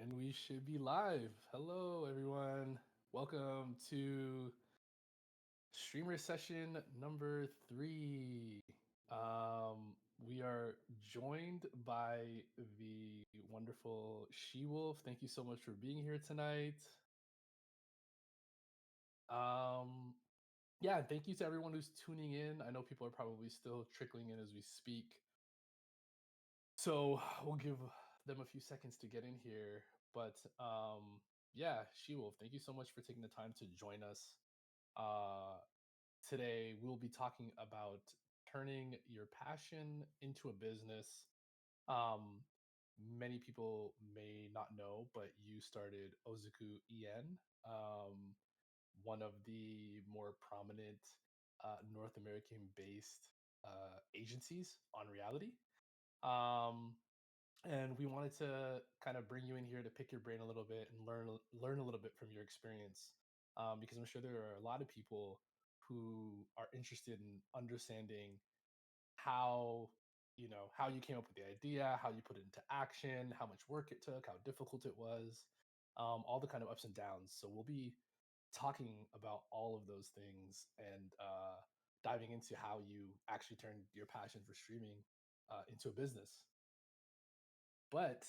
And we should be live. Hello, everyone. Welcome to streamer session number 3. We are joined by the wonderful SheWolf. Thank you so much for being here tonight. Um, yeah, thank you to everyone who's tuning in. I know people are probably still trickling in as we speak. So we'll give them a few seconds to get in here. But yeah, SheWolf, thank you so much for taking the time to join us. Uh, Today we'll be talking about turning your passion into a business. Um, Many people may not know, but you started Ozuku En, one of the more prominent North American based agencies on reality. Um, and we wanted to kind of bring you in here to pick your brain a little bit and learn a little bit from your experience, because I'm sure there are a lot of people who are interested in understanding how how you came up with the idea, how you put it into action, how much work it took, how difficult it was, all the kind of ups and downs. So we'll be talking about all of those things and diving into how you actually turned your passion for streaming into a business. But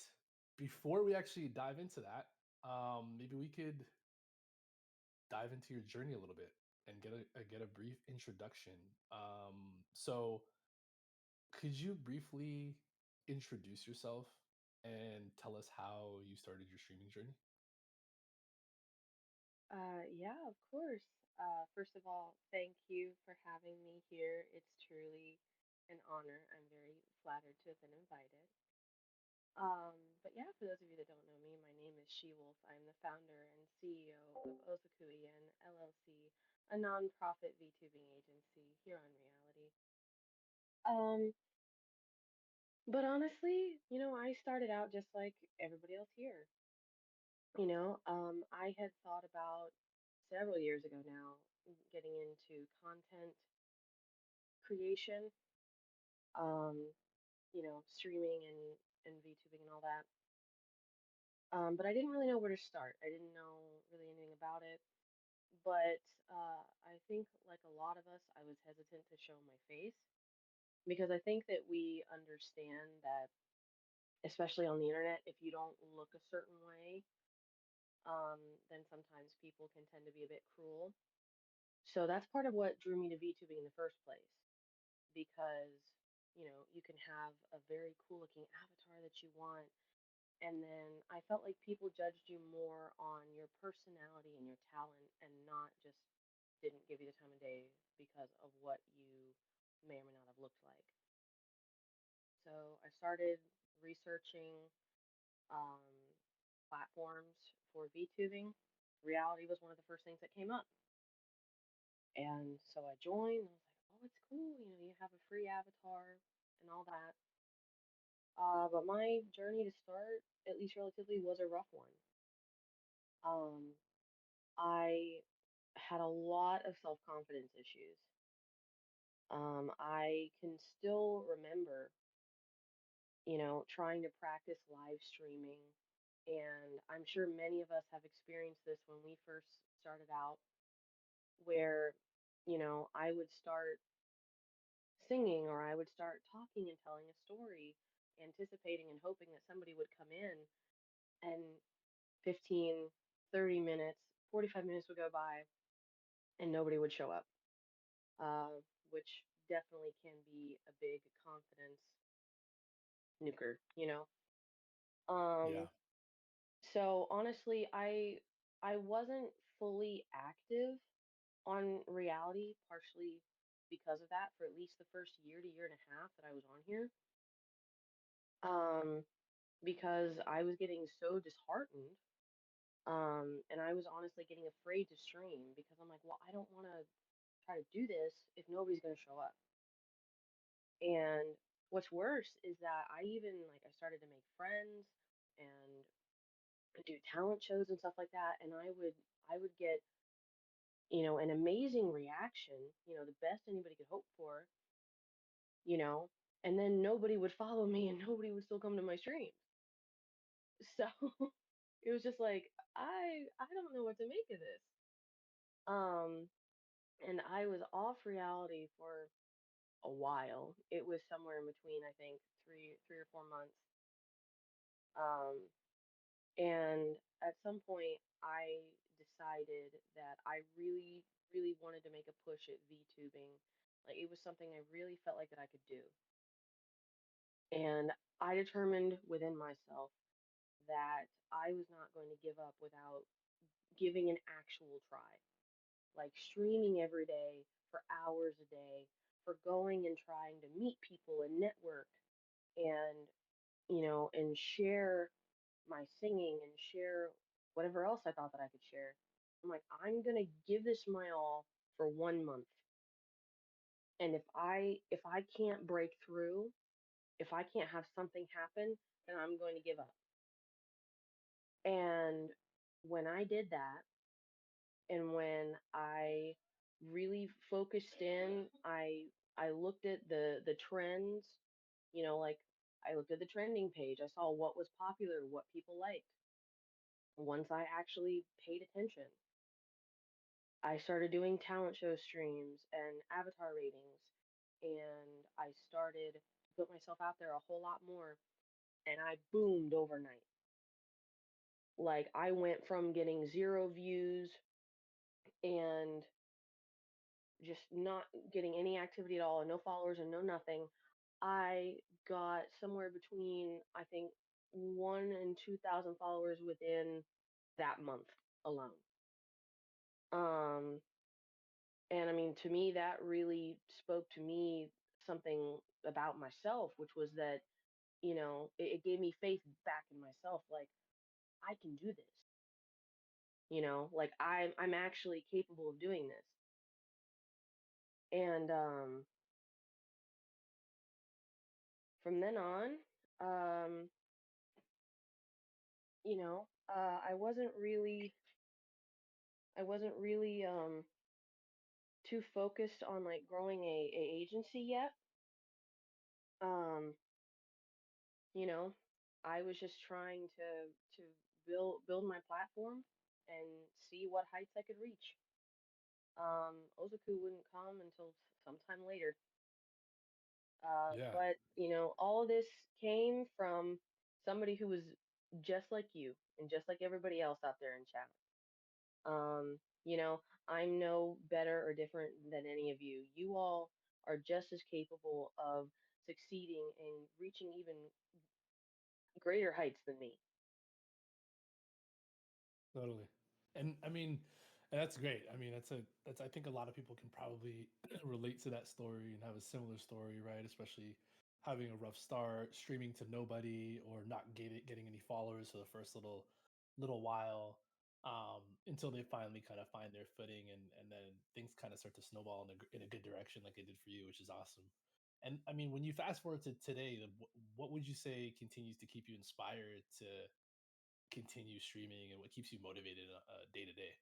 before we actually dive into that, maybe we could dive into your journey a little bit and get a brief introduction. So could you briefly introduce yourself and tell us how you started your streaming journey? Yeah, of course. First of all, thank you for having me here. It's truly an honor. I'm very flattered to have been invited. But yeah, for those of you that don't know me, my name is SheWolf. I'm the founder and CEO of Osakui LLC, a nonprofit VTubing agency here on Reality. Um, but honestly, I started out just like everybody else here. I had thought about several years ago now getting into content creation, um, streaming and VTubing and all that. But I didn't really know where to start. I didn't know really anything about it. But I think, like a lot of us, I was hesitant to show my face because I think that we understand that, especially on the internet, if you don't look a certain way, then sometimes people can tend to be a bit cruel. So that's part of what drew me to VTubing in the first place, because you can have a very cool looking avatar that you want, and then I felt like people judged you more on your personality and your talent and not just didn't give you the time of day because of what you may or may not have looked like. So I started researching um, platforms for VTubing. Reality was one of the first things that came up. And so I joined. I was like, oh, it's cool. You have a free avatar and all that. But my journey to start, at least relatively, was a rough one. Um, I had a lot of self-confidence issues. I can still remember, trying to practice live streaming. And I'm sure many of us have experienced this when we first started out, where, I would start singing or I would start talking and telling a story, anticipating and hoping that somebody would come in, and 15, 30 minutes, 45 minutes would go by and nobody would show up, which definitely can be a big confidence nuker. Um, Yeah. so honestly, I wasn't fully active on reality, partially because of that, for at least the first year to year and a half that I was on here. Um, because I was getting so disheartened. And I was honestly getting afraid to stream because I'm like, well, I don't want to try to do this if nobody's going to show up. And what's worse is that I even like I started to make friends and do talent shows and stuff like that, and I would get, an amazing reaction, the best anybody could hope for, you know, and then nobody would follow me and nobody would still come to my streams. So It was just like, I don't know what to make of this. Um, and I was off reality for a while. It was somewhere in between, I think, three or 4 months. Um, and at some point, I decided that I really, really wanted to make a push at VTubing. Like it was something I really felt like that I could do. And I determined within myself that I was not going to give up without giving an actual try. Like streaming every day for hours a day, for going and trying to meet people and network and, and share my singing and share whatever else I thought that I could share. I'm like, I'm going to give this my all for 1 month. And if I can't break through, if I can't have something happen, then I'm going to give up. And when I did that, and when I really focused in, I looked at the trends, like I looked at the trending page. I saw what was popular, what people liked. Once I actually paid attention, I started doing talent show streams and avatar ratings, and I started to put myself out there a whole lot more, and I boomed overnight. Like I went from getting 0 views and just not getting any activity at all and no followers and no nothing. I got somewhere between, I think, 1 and 2,000 followers within that month alone. Um, and I mean, to me, that really spoke to me something about myself, which was that, it gave me faith back in myself. Like, I can do this, like I'm actually capable of doing this. And from then on, um, I wasn't really too focused on like growing a agency yet. Um, you know, I was just trying to build my platform and see what heights I could reach. Ozaku wouldn't come until sometime later. Yeah, But all of this came from somebody who was just like you and just like everybody else out there in chat. I'm no better or different than any of you. You all are just as capable of succeeding and reaching even greater heights than me. totally. And I mean, and that's great. I mean, that's I think a lot of people can probably relate to that story and have a similar story, right? Especially having a rough start, streaming to nobody, or not getting any followers for the first little while, until they finally kind of find their footing, and then things kind of start to snowball in a good direction, like they did for you, which is awesome. And I mean, when you fast forward to today, what would you say continues to keep you inspired to continue streaming, and what keeps you motivated day to day?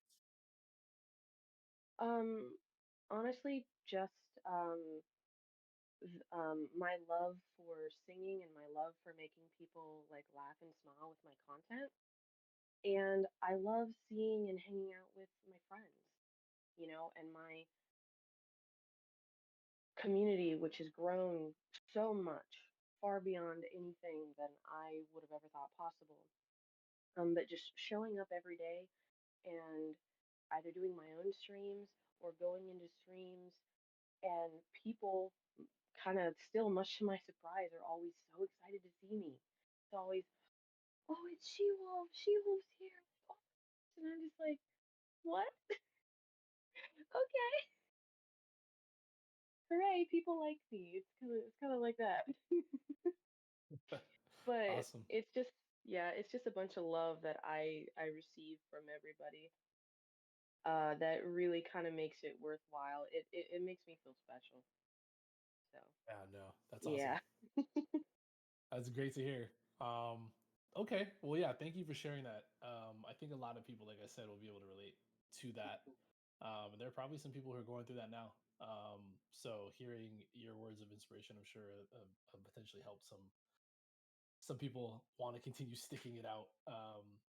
Um, Honestly, just my love for singing and my love for making people like laugh and smile with my content. And I love seeing and hanging out with my friends, and my community, which has grown so much, far beyond anything than I would have ever thought possible. But just showing up every day and either doing my own streams or going into streams, and people kind of still, much to my surprise, are always so excited to see me. It's always, oh, it's SheWolf, SheWolf's here. Oh, and I'm just like, what? Okay, hooray, people like me. It's kind of like that. But Awesome. it's just, yeah, it's just a bunch of love that I receive from everybody. That really kind of makes it worthwhile. It makes me feel special. So Yeah, no, that's awesome. yeah. That's great to hear. Okay, well, yeah, thank you for sharing that. I think a lot of people, like I said, will be able to relate to that. And there are probably some people who are going through that now. So hearing your words of inspiration, I'm sure, potentially help some people want to continue sticking it out,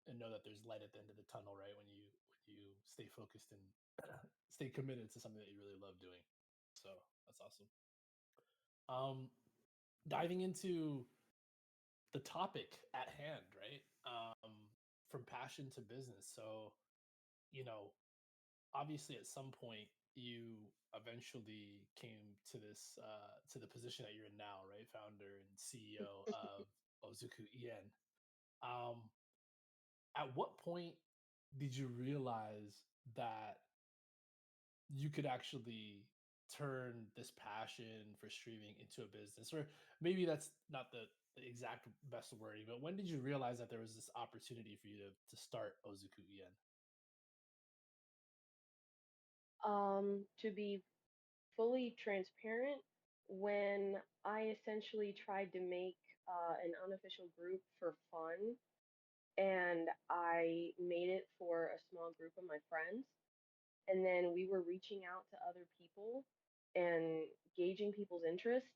and know that there's light at the end of the tunnel, right? When you stay focused and stay committed to something that you really love doing. So that's awesome. Um, Diving into the topic at hand, right? From passion to business. So, you know, obviously at some point you eventually came to this to the position that you're in now, right? Founder and CEO of Ozuku En. Um, at what point did you realize that you could actually turn this passion for streaming into a business? Or maybe that's not the exact best wording, but when did you realize that there was this opportunity for you to start Ozuku En? To be fully transparent, when I essentially tried to make an unofficial group for fun, and I made it for a small group of my friends, and then we were reaching out to other people and gauging people's interest.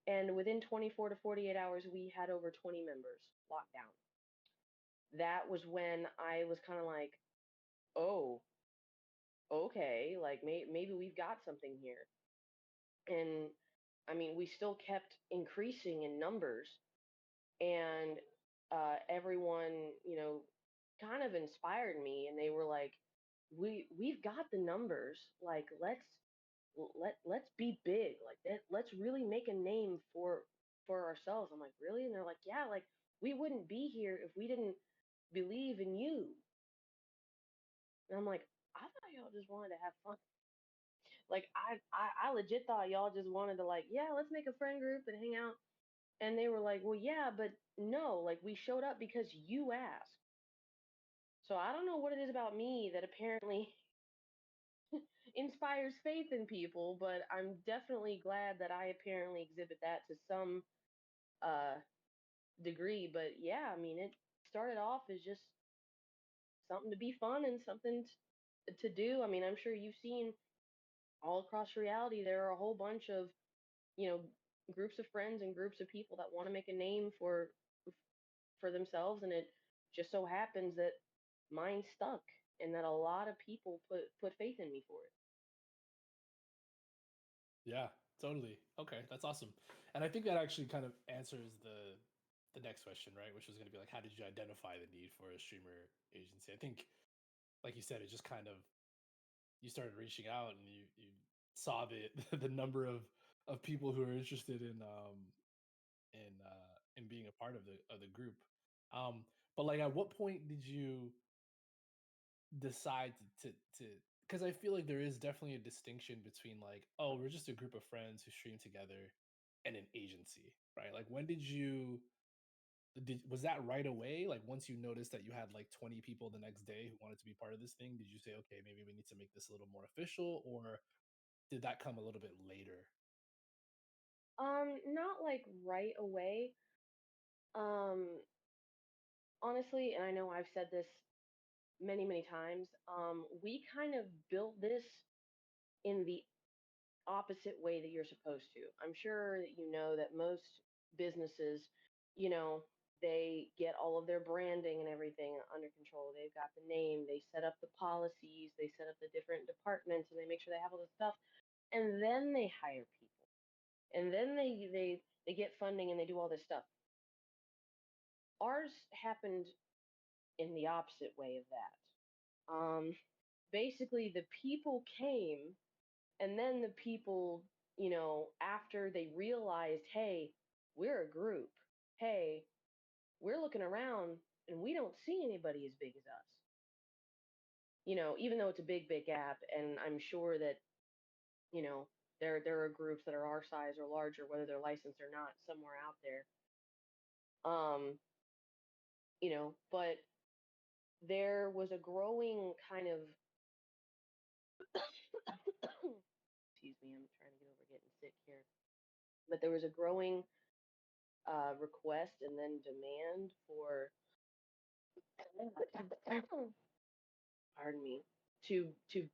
And within 24 to 48 hours, we had over 20 members locked down. That was when I was kind of like, oh, okay, like maybe we've got something here. And I mean, we still kept increasing in numbers, and everyone, kind of inspired me, and they were like, we've got the numbers, like let's be big, like that, let's really make a name for ourselves. I'm like, really? And they're like, yeah, like we wouldn't be here if we didn't believe in you. And I'm like, I thought y'all just wanted to have fun. Like I legit thought y'all just wanted to, like, yeah, let's make a friend group and hang out. And they were like, well, yeah, but no, like we showed up because you asked. So I don't know what it is about me that apparently inspires faith in people, but I'm definitely glad that I apparently exhibit that to some uh degree. But yeah, I mean, it started off as just something to be fun and something to do. I mean, I'm sure you've seen all across reality there are a whole bunch of, you know, groups of friends and groups of people that want to make a name for themselves, and it just so happens that mine stuck and that a lot of people put faith in me for it. Yeah, totally. Okay, that's awesome. And I think that actually kind of answers the next question, right? Which was going to be like, how did you identify the need for a streamer agency? I think, like you said, it just kind of you started reaching out and you saw the the number of people who are interested in being a part of the group. But like, at what point did you decide to because I feel like there is definitely a distinction between like, oh, we're just a group of friends who stream together and an agency, right? Like when did was that right away? Like once you noticed that you had like 20 people the next day who wanted to be part of this thing, did you say, okay, maybe we need to make this a little more official, or did that come a little bit later? Not like right away. Um, Honestly, and I know I've said this many, many times, we kind of built this in the opposite way that you're supposed to. I'm sure that you know that most businesses, you know, they get all of their branding and everything under control. They've got the name, they set up the policies, they set up the different departments, and they make sure they have all this stuff. And then they hire people. And then they get funding and they do all this stuff. Ours happened in the opposite way of that. Um, Basically, the people came, and then the people, after they realized, hey, we're a group. Hey, we're looking around and we don't see anybody as big as us. Even though it's a big, big gap, and I'm sure that, you know, there are groups that are our size or larger, whether they're licensed or not, somewhere out there. Um, but there was a growing kind of excuse me, I'm trying to get over getting sick here. But there was a growing request and then demand for, pardon me, to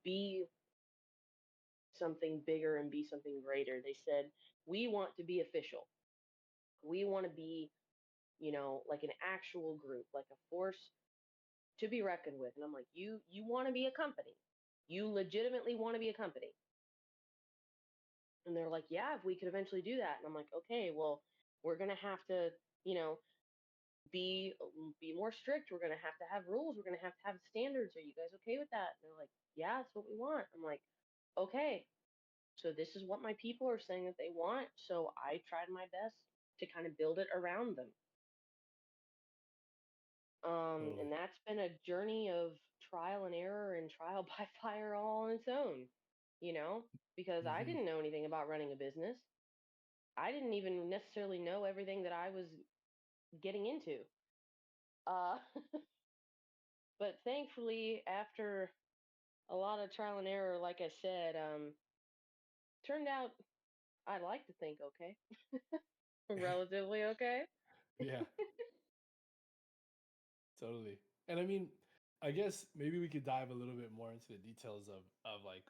be something bigger and be something greater. They said, we want to be official. We want to be like an actual group, like a force to be reckoned with. And I'm like, you want to be a company? You legitimately want to be a company? And they're like, yeah, if we could eventually do that. And I'm like, okay, well, we're gonna have to, you know, be more strict. We're gonna have rules. We're gonna have standards. Are you guys okay with that? And they're like, yeah, that's what we want. I'm like, okay, so this is what my people are saying that they want. So I tried my best to kind of build it around them. And Totally. that's been a journey of trial and error and trial by fire all on its own, you know, because I Hmm. didn't know anything about running a business. I didn't even necessarily know everything that I was getting into. Uh, but thankfully, after a lot of trial and error, like I said, turned out I like to think okay, relatively okay. Yeah, totally. And I mean, I guess maybe we could dive a little bit more into the details of like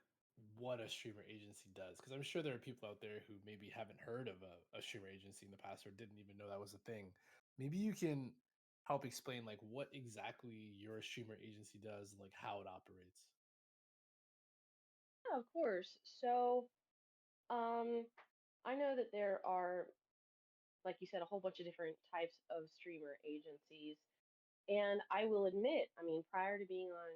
what a streamer agency does, because I'm sure there are people out there who maybe haven't heard of a streamer agency in the past or didn't even know that was a thing. Maybe you can help explain like what exactly your streamer agency does and like how it operates. Yeah, of course. So, um, I know that there are, like you said, a whole bunch of different types of streamer agencies. And I will admit, I mean, prior to being on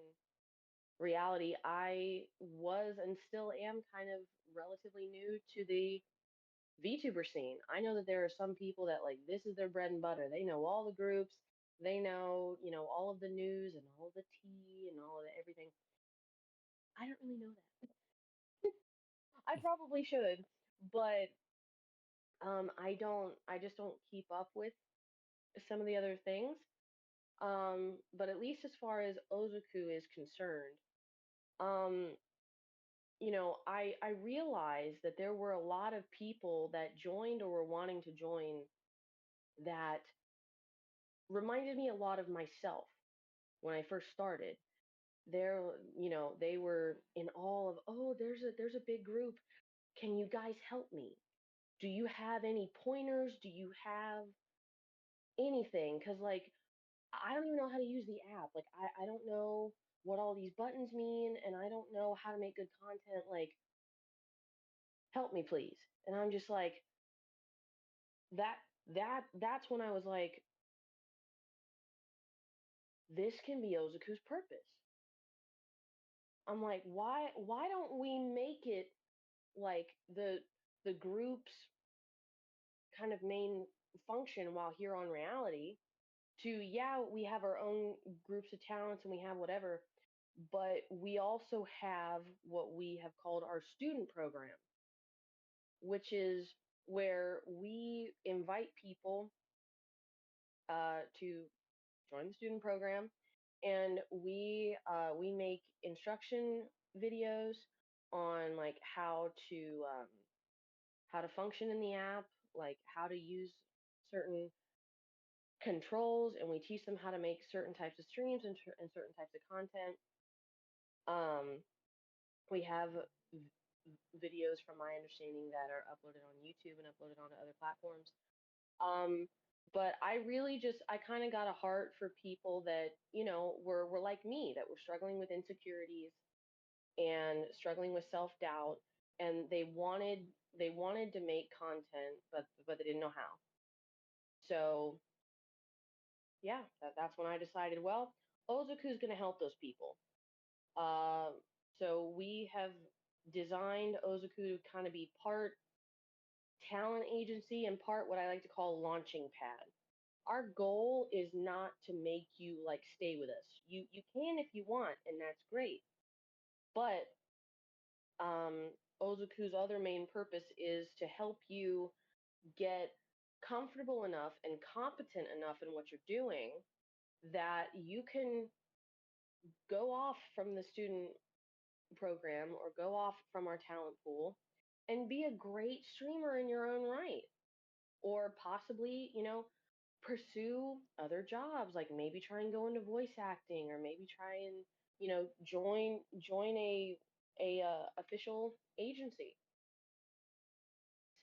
reality, I was and still am kind of relatively new to the VTuber scene. I know that there are some people that like this is their bread and butter. They know all the groups, they know, all of the news and all of the tea and all of the everything. I don't really know that. I probably should, but I just don't keep up with some of the other things. But at least as far as Ozoku is concerned, um, I realized that there were a lot of people that joined or were wanting to join that reminded me a lot of myself when I first started. They were in awe of, oh, there's a big group. Can you guys help me? Do you have any pointers? Do you have anything? Because like I don't even know how to use the app. Like I don't know what all these buttons mean, and I don't know how to make good content. Like help me please. And I'm just like that that's when I was like, this can be Ozuku's purpose. I'm like, why don't we make it like the group's kind of main function while here on reality to, yeah, we have our own groups of talents and we have whatever, but we also have what we have called our student program, which is where we invite people to join the student program, and we make instruction videos on like how to function in the app, like how to use certain controls, and we teach them how to make certain types of streams and certain types of content. Um, we have videos, from my understanding, that are uploaded on YouTube and uploaded onto other platforms. Um, but I kind of got a heart for people that were like me, that were struggling with insecurities and struggling with self doubt, and they wanted to make content, but they didn't know how. So yeah, that's when I decided, well, Ozuku's going to help those people. Uh, so we have designed Ozuku to kind of be part talent agency and part what I like to call launching pad. Our goal is not to make you like stay with us. You can if you want, and that's great. But Ozuku's other main purpose is to help you get comfortable enough and competent enough in what you're doing that you can go off from the student program or go off from our talent pool and be a great streamer in your own right, or possibly pursue other jobs, like maybe try and go into voice acting, or maybe try and join a official agency.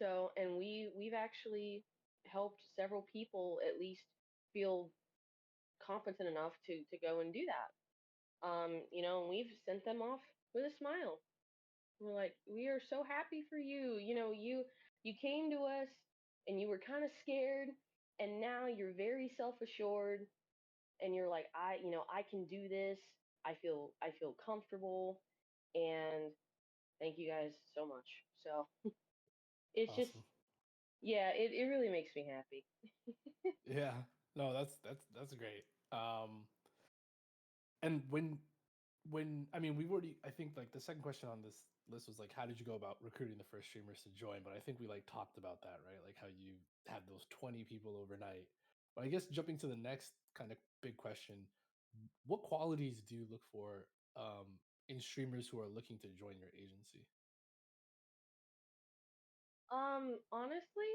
So, and we've actually helped several people at least feel competent enough to go and do that. And we've sent them off with a smile. We're like, we are so happy for you. You came to us and you were kind of scared, and now you're very self-assured, and you're like, I can do this. I feel comfortable, and thank you guys so much. So it's just, Awesome. yeah, it really makes me happy. Yeah. No, that's great. And when I mean we've already I think like the second question on this list was like how did you go about recruiting the first streamers to join? But I think we like talked about that, right? Like how you had those 20 people overnight. But I guess jumping to the next kind of big question, what qualities do you look for in streamers who are looking to join your agency? Honestly,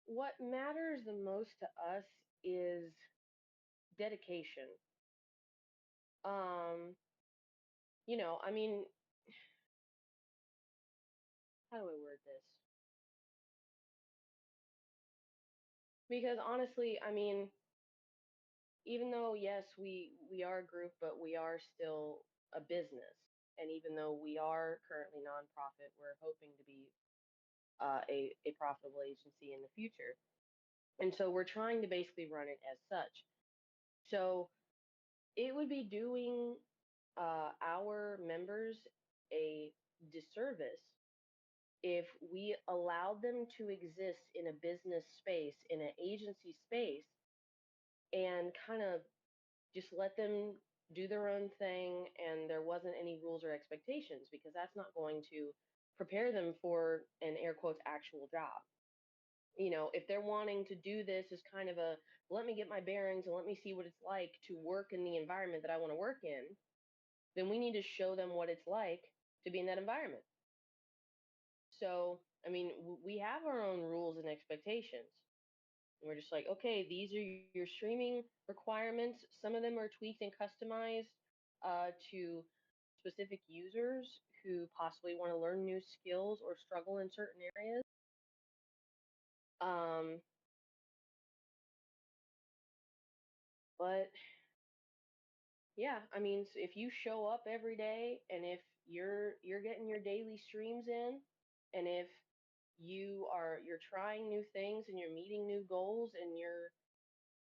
what matters the most to us is dedication. Um, I mean, how do I word this? Because honestly, I mean, even though yes, we are a group, but we are still a business. And even though we are currently nonprofit, we're hoping to be a profitable agency in the future. And so we're trying to basically run it as such. So it would be doing our members a disservice if we allowed them to exist in a business space, in an agency space, and kind of just let them do their own thing and there wasn't any rules or expectations, because that's not going to prepare them for an air quotes actual job. If they're wanting to do this as kind of a let me get my bearings and let me see what it's like to work in the environment that I want to work in, then we need to show them what it's like to be in that environment. So, I mean, we have our own rules and expectations. And we're just like, okay, these are your streaming requirements. Some of them are tweaked and customized to specific users who possibly want to learn new skills or struggle in certain areas. Um, but yeah, I mean, if you show up every day and if you're getting your daily streams in, and if you're trying new things and you're meeting new goals and your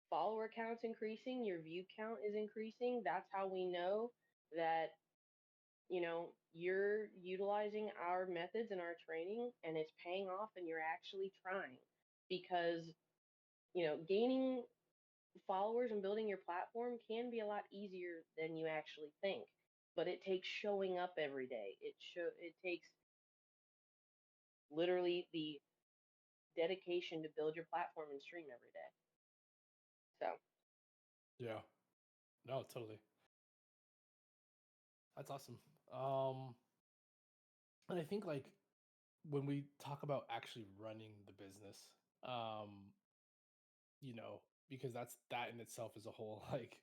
follower count's increasing, your view count is increasing, that's how we know that you're utilizing our methods and our training and it's paying off and you're actually trying. Because gaining followers and building your platform can be a lot easier than you actually think, but it takes showing up every day. It takes literally the dedication to build your platform and stream every day. So Yeah. No, totally. That's awesome. Um and I think like when we talk about actually running the business, because that in itself is a whole like,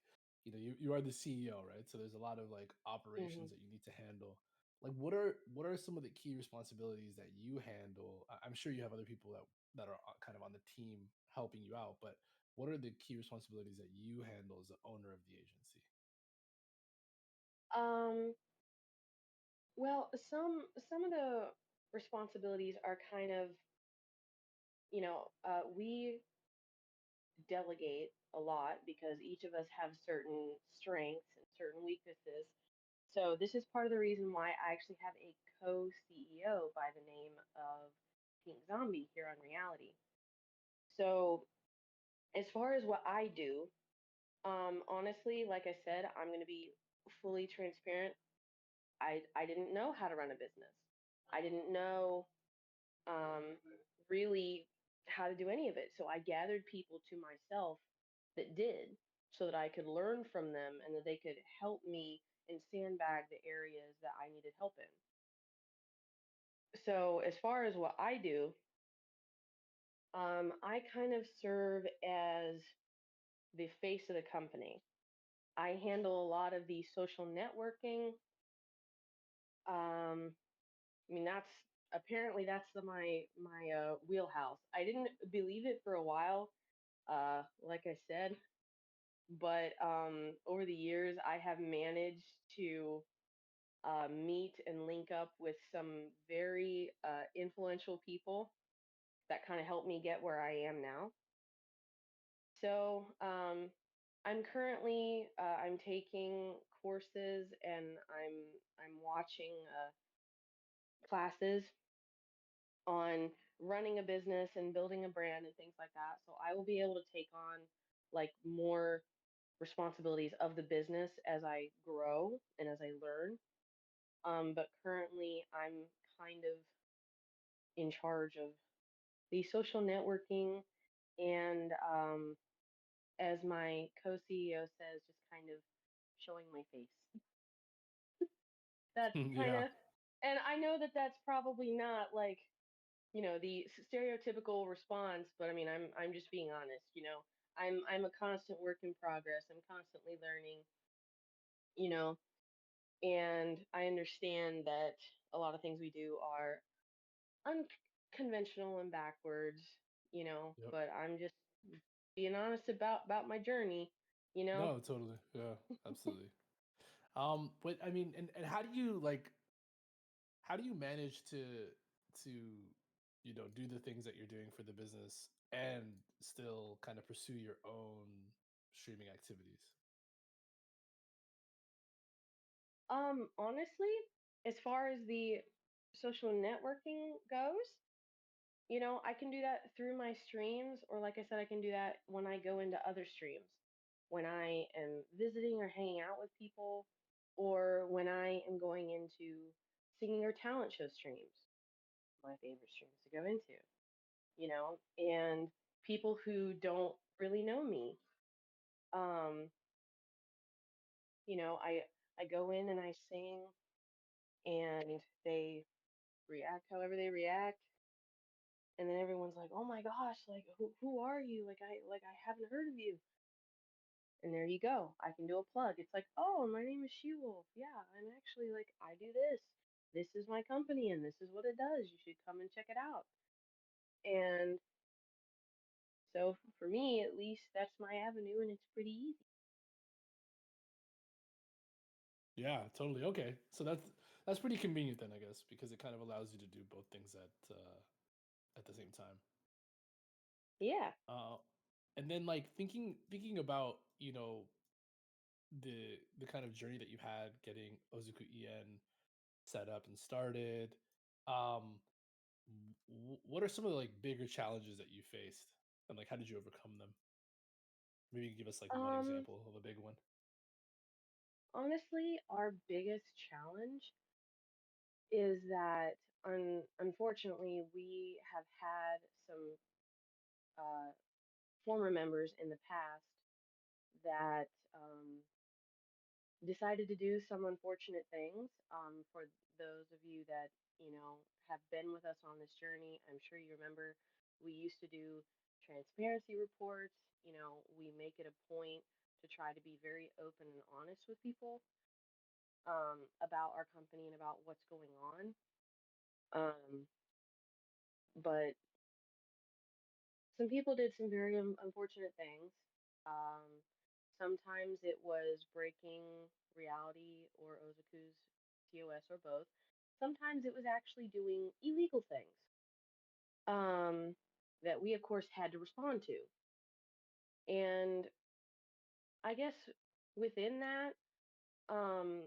you are the CEO, right? So there's a lot of like mhm. operations that you need to handle. Like what are some of the key responsibilities that you handle? I'm sure you have other people that are kind of on the team helping you out, but what are the key responsibilities that you handle as the owner of the agency? um well, some of the responsibilities are kind of, we delegate a lot because each of us have certain strengths and certain weaknesses. So this is part of the reason why I actually have a co-CEO by the name of Pink Zombie here on Reality. So as far as what I do, honestly, like I said, I'm going to be fully transparent. I didn't know how to run a business. I didn't know um, really how to do any of it. So I gathered people to myself that did, so that I could learn from them and that they could help me and sandbag the areas that I needed help in. So as far as what I do, I kind of serve as the face of the company. I handle a lot of the social networking. I mean, that's my wheelhouse. I didn't believe it for a while like I said, but over the years, I have managed to meet and link up with some very influential people that kind of helped me get where I am now. So I'm currently I'm taking courses and I'm watching classes on running a business and building a brand and things like that. So I will be able to take on like more responsibilities of the business as I grow and as I learn. But currently, I'm kind of in charge of the social networking and, as my co-CEO says, just kind of showing my face. That's kind Yeah. of, and I know that that's probably not like, the stereotypical response, but I mean, I'm just being honest. I'm a constant work in progress. I'm constantly learning. You know, and I understand that a lot of things we do are unconventional and backwards, Yep. but I'm just being honest about my journey, you know. No, totally. Yeah, absolutely. But I mean, and how do you manage to do the things that you're doing for the business and still kind of pursue your own streaming activities? Honestly, as far as the social networking goes, I can do that through my streams, or like I said, I can do that when I go into other streams, when I am visiting or hanging out with people, or when I am going into singing or talent show streams, my favorite streams to go into, and people who don't really know me. Um, I go in and I sing and they react however they react. And then everyone's like, "Oh my gosh, like who are you? Like I haven't heard of you." And there you go. I can do a plug. It's like, "Oh, my name is SheWolf. Yeah, I'm actually like I do this. This is my company and this is what it does. You should come and check it out." And so for me, at least, that's my avenue, and it's pretty easy. Yeah, totally. Okay, so that's pretty convenient then, I guess, because it kind of allows you to do both things at the same time. Yeah. Uh, and then like thinking about the kind of journey that you had getting Ozuku En set up and started. Um, what are some of the like bigger challenges that you faced, and like how did you overcome them? Maybe you can give us like one Um, example of a big one. Honestly, our biggest challenge is that unfortunately we have had some uh, former members in the past that decided to do some unfortunate things. For those of you that have been with us on this journey, I'm sure you remember we used to do transparency reports. We make it a point to try to be very open and honest with people about our company and about what's going on. Um, but some people did some very unfortunate things. Um, Sometimes it was breaking reality or Ozuku's TOS or both. Sometimes it was actually doing illegal things um, that we, of course, had to respond to. And I guess within that, um,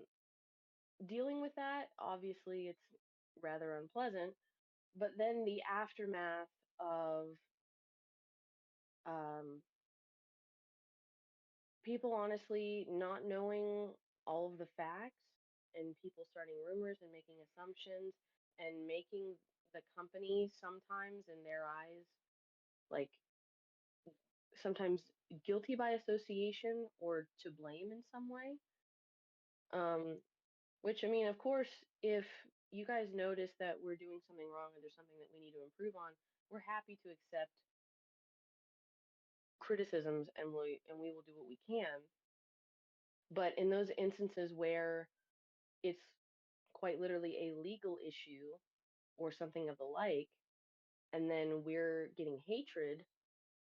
dealing with that, obviously, it's rather unpleasant. But then the aftermath of um, people honestly not knowing all of the facts and people starting rumors and making assumptions and making the company sometimes in their eyes like sometimes guilty by association or to blame in some way. um which I mean, of course, if you guys notice that we're doing something wrong and there's something that we need to improve on, we're happy to accept criticisms, and we will do what we can. But in those instances where it's quite literally a legal issue or something of the like, and then we're getting hatred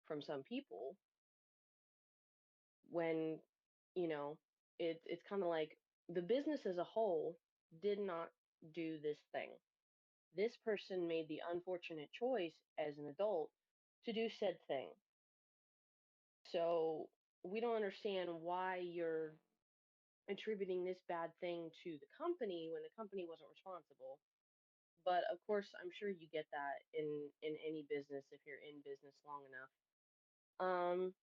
from some people when, you know, it's kind of like the business as a whole did not do this thing. This person made the unfortunate choice as an adult to do said thing. So we don't understand why you're attributing this bad thing to the company when the company wasn't responsible. But of course, I'm sure you get that in any business if you're in business long enough. Um,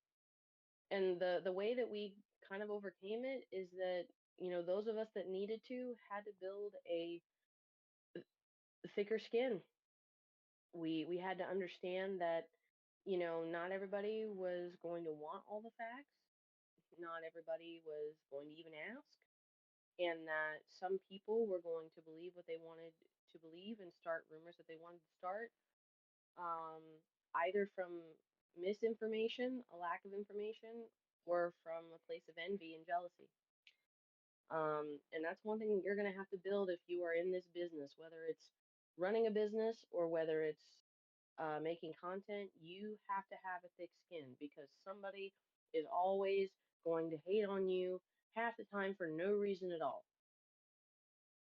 and the way that we kind of overcame it is that those of us that needed to had to build a thicker skin. We had to understand that not everybody was going to want all the facts. Not everybody was going to even ask, and that some people were going to believe what they wanted to believe and start rumors that they wanted to start, um, either from misinformation, a lack of information, or from a place of envy and jealousy. And that's one thing you're going to have to build if you are in this business, whether it's running a business or whether it's making content. You have to have a thick skin because somebody is always going to hate on you half the time for no reason at all.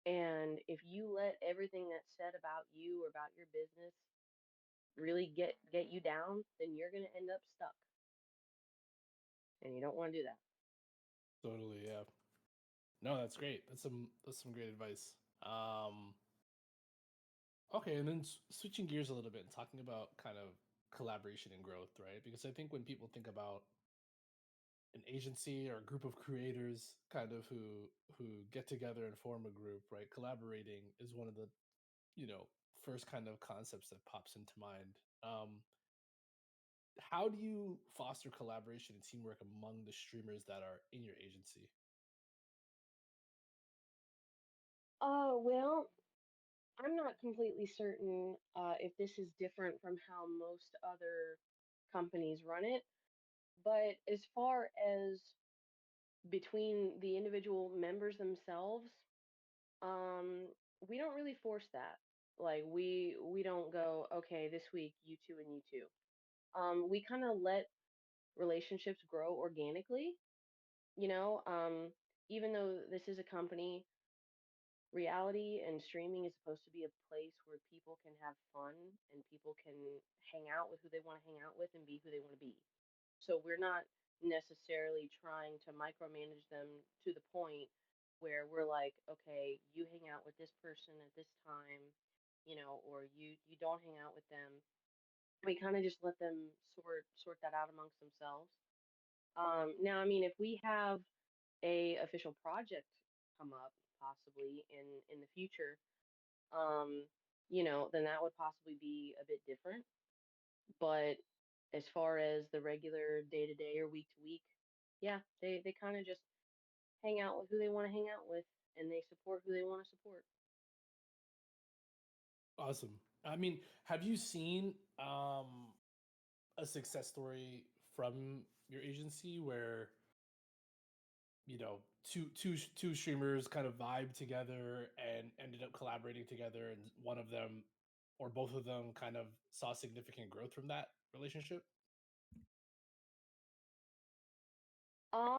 And if you let everything that's said about you or about your business really get you down, then you're going to end up stuck, and you don't want to do that. Totally, yeah. No, that's great. That's some great advice. Okay, and then switching gears a little bit and talking about kind of collaboration and growth, right? Because I think when people think about an agency or a group of creators kind of who get together and form a group, right? Collaborating is one of the, first kind of concepts that pops into mind. How do you foster collaboration and teamwork among the streamers that are in your agency? Well, I'm not completely certain if this is different from how most other companies run it, but as far as between the individual members themselves, we don't really force that. Like we don't go, okay, this week you two and you two. We kind of let relationships grow organically, you know. Even though this is a company, reality and streaming is supposed to be a place where people can have fun and people can hang out with who they want to hang out with and be who they want to be. So we're not necessarily trying to micromanage them to the point where we're like, okay, you hang out with this person at this time, or you don't hang out with them. We kind of just let them sort that out amongst themselves. Now, I mean, if we have a official project come up possibly in the future, um, then that would possibly be a bit different. But as far as the regular day to day or week to week, yeah, they kind of just hang out with who they want to hang out with, and they support who they want to support. Awesome. I mean, have you seen a success story from your agency where two streamers kind of vibe together and ended up collaborating together, and one of them or both of them kind of saw significant growth from that relationship? Um,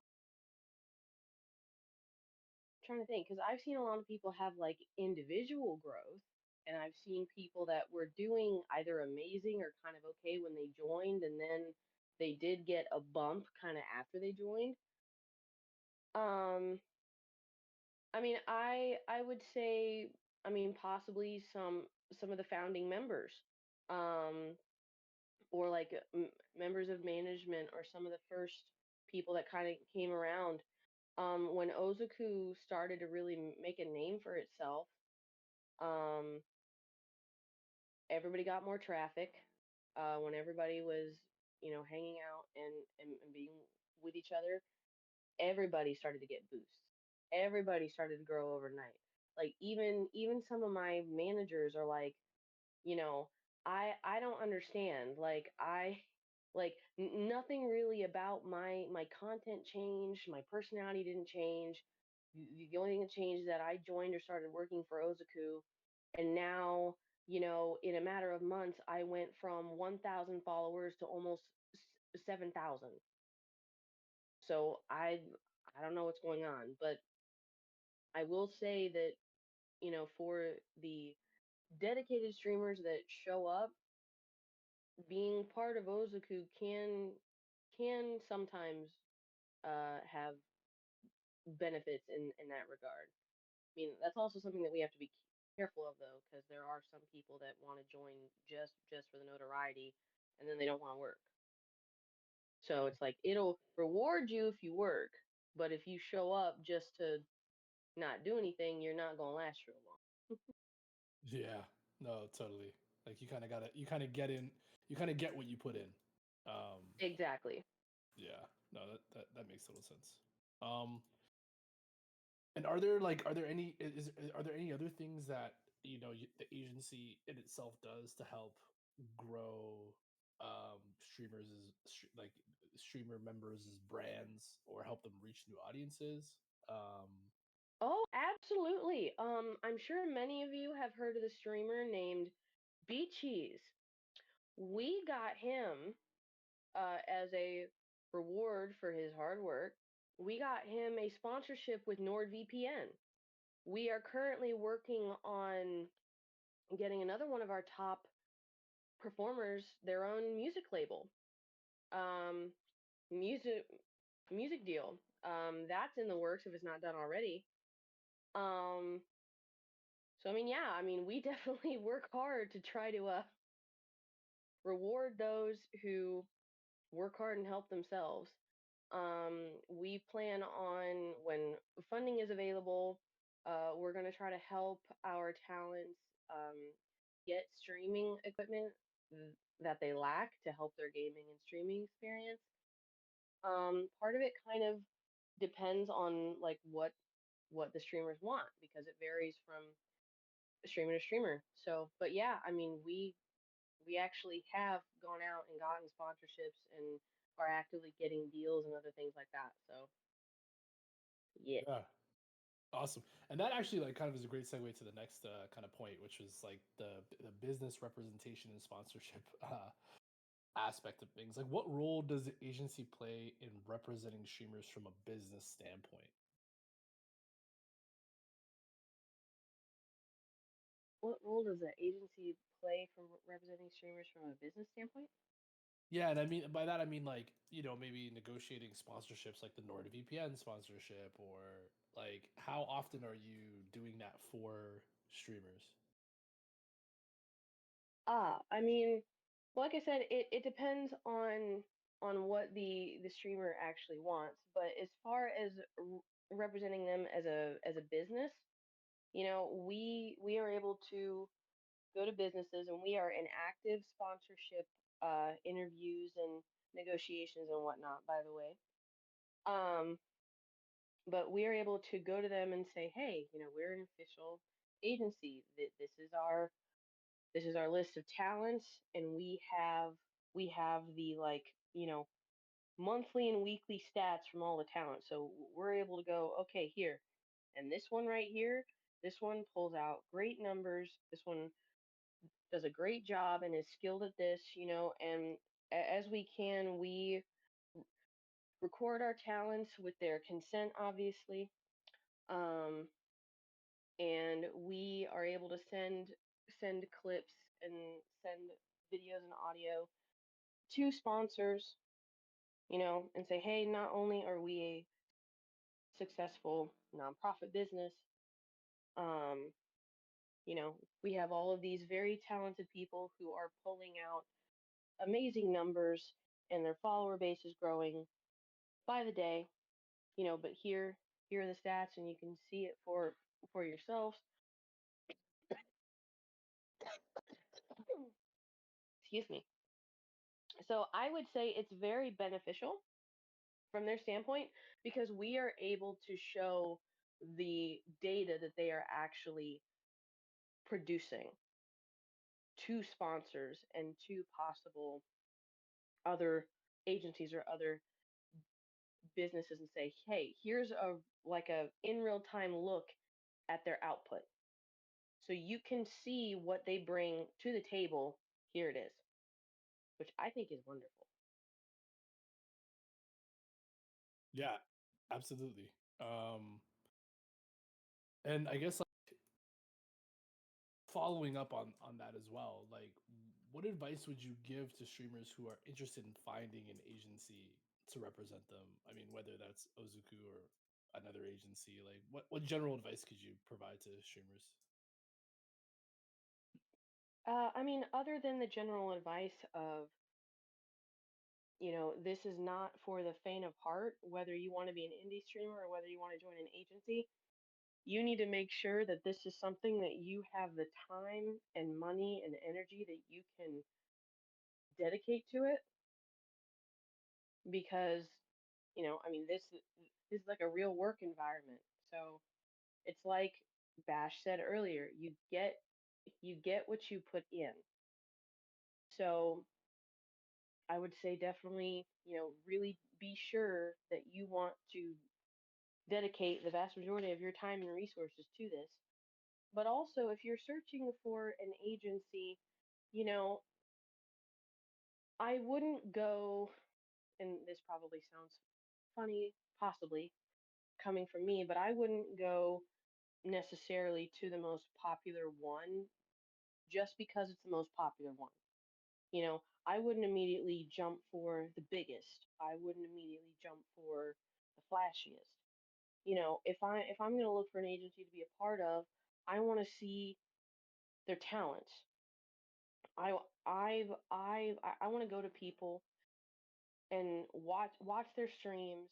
Trying to think, because I've seen a lot of people have like individual growth, and I've seen people that were doing either amazing or kind of okay when they joined, and then they did get a bump kind of after they joined. Um, I mean, I would say, I mean, possibly some of the founding members, um, or like members of management, or some of the first people that kind of came around. When Ozaku started to really make a name for itself, um, everybody got more traffic. When everybody was, hanging out and being with each other, everybody started to get boosts. Everybody started to grow overnight. Like even some of my managers are like, you know, I don't understand. Like nothing really about my content changed. My personality didn't change. The only thing that changed is that I joined or started working for Ozaku, and now In a matter of months, I went from 1,000 followers to almost 7,000. So I don't know what's going on, but I will say that, for the dedicated streamers that show up, being part of Ozaku can sometimes have benefits in that regard. I mean, that's also something that we have to be careful of, though, because there are some people that want to join just for the notoriety, and then they don't want to work. So it's like it'll reward you if you work, but if you show up just to not do anything, you're not gonna last real long. Yeah. No, totally. Like you kind of got to you kind of get in you kind of get what you put in. Um Exactly. yeah. No, that makes total sense. Um and are there any other things that, the agency in itself does to help grow streamers like streamer members as brands or help them reach new audiences? Um Oh, absolutely. I'm sure many of you have heard of the streamer named B Cheese. We got him as a reward for his hard work. We got him a sponsorship with NordVPN. We are currently working on getting another one of our top performers their own music label, um, music music deal. That's in the works if it's not done already. Um, so I mean, yeah, I mean, we definitely work hard to try to reward those who work hard and help themselves. We plan on when funding is available, we're going to try to help our talents get streaming equipment that they lack to help their gaming and streaming experience. Part of it kind of depends on like what the streamers want because it varies from streamer to streamer. So, but yeah, I mean, we actually have gone out and gotten sponsorships and are actively getting deals and other things like that. So, yeah. yeah. Awesome. And that actually like kind of is a great segue to the next kind of point, which was like the business representation and sponsorship aspect of things. Like what role does the agency play in representing streamers from a business standpoint? What role does the agency play for representing streamers from a business standpoint? Yeah, and I mean by that I mean like, maybe negotiating sponsorships like the NordVPN sponsorship, or like how often are you doing that for streamers? I mean, like I said, it depends on what the streamer actually wants. But as far as representing them as a business, we are able to go to businesses and we are in active sponsorship interviews and negotiations and whatnot, by the way. Um, but we are able to go to them and say, hey, we're an official agency. This is our list of talents, and we have the like monthly and weekly stats from all the talents. So we're able to go, okay, here, and this one right here, this one pulls out great numbers. This one does a great job and is skilled at this, and as we can, we record our talents with their consent, obviously. Um, and we are able to send clips and send videos and audio to sponsors, and say, hey, not only are we a successful nonprofit business, um, we have all of these very talented people who are pulling out amazing numbers and their follower base is growing by the day, but here are the stats and you can see it for yourselves. Excuse me. So I would say it's very beneficial from their standpoint because we are able to show the data that they are actually producing to sponsors and to possible other agencies or other businesses and say, hey, here's a in real time look at their output. So you can see what they bring to the table. Here it is, which I think is wonderful. Yeah, absolutely. And I guess following up on that as well, like what advice would you give to streamers who are interested in finding an agency to represent them? I mean, whether that's Ozuku or another agency, like what general advice could you provide to streamers? I mean, other than the general advice of, this is not for the faint of heart, whether you want to be an indie streamer or whether you want to join an agency, you need to make sure that this is something that you have the time and money and energy that you can dedicate to it because, I mean, this is like a real work environment. So it's like Bash said earlier, you get what you put in. So I would say definitely, really be sure that you want to dedicate the vast majority of your time and resources to this. But also, if you're searching for an agency, you know, I wouldn't go, and this probably sounds funny, possibly coming from me, but I wouldn't go necessarily to the most popular one just because it's the most popular one. I wouldn't immediately jump for the biggest. I wouldn't immediately jump for the flashiest. If I'm going to look for an agency to be a part of, I want to see their talents. I want to go to people and watch their streams,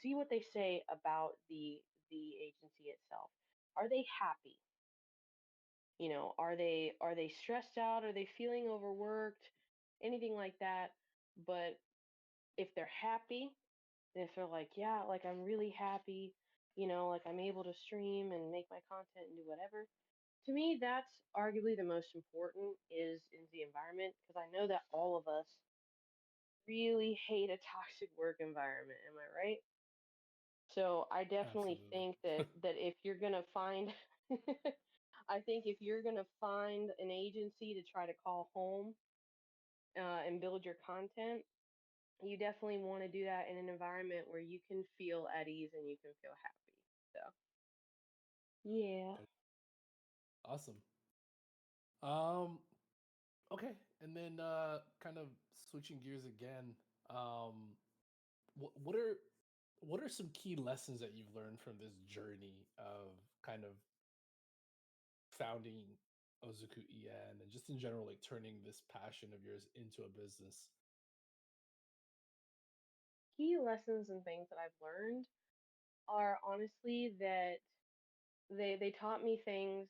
see what they say about the agency itself. Are they happy? Are they stressed out? Are they feeling overworked? Anything like that. But if they're happy, and if they're like, yeah, like I'm really happy, like I'm able to stream and make my content and do whatever. To me, that's arguably the most important is in the environment because I know that all of us really hate a toxic work environment. Am I right? So I definitely Absolutely. think that if you're gonna find, I think if you're gonna find an agency to try to call home and build your content, you definitely want to do that in an environment where you can feel at ease and you can feel happy. So yeah. Awesome. Um, okay, and then kind of switching gears again. What what are what are some key lessons that you've learned from this journey of kind of founding Ozuku EN and just in general, like turning this passion of yours into a business? Key lessons and things that I've learned are honestly that they taught me things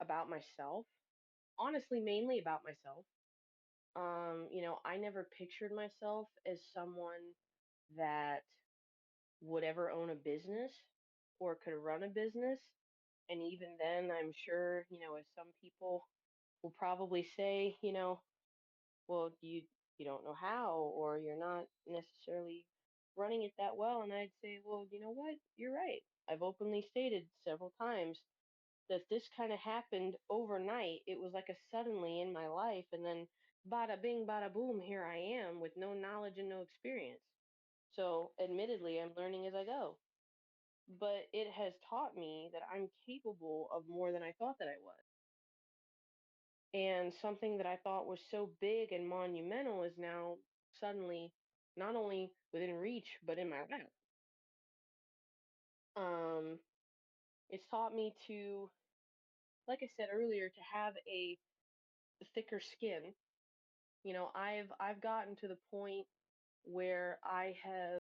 about myself. Honestly, mainly about myself. I never pictured myself as someone that would ever own a business or could run a business. And even then, I'm sure, as some people will probably say, well, you don't know how, or you're not necessarily running it that well. And I'd say, well, you know what? You're right. I've openly stated several times that this kind of happened overnight. It was like a suddenly in my life, and then bada bing, bada boom, here I am with no knowledge and no experience. So, admittedly, I'm learning as I go, but it has taught me that I'm capable of more than I thought that I was. And something that I thought was so big and monumental is now suddenly not only within reach, but in my lap. Um, it's taught me to, like I said earlier, to have a thicker skin. I've gotten to the point where I have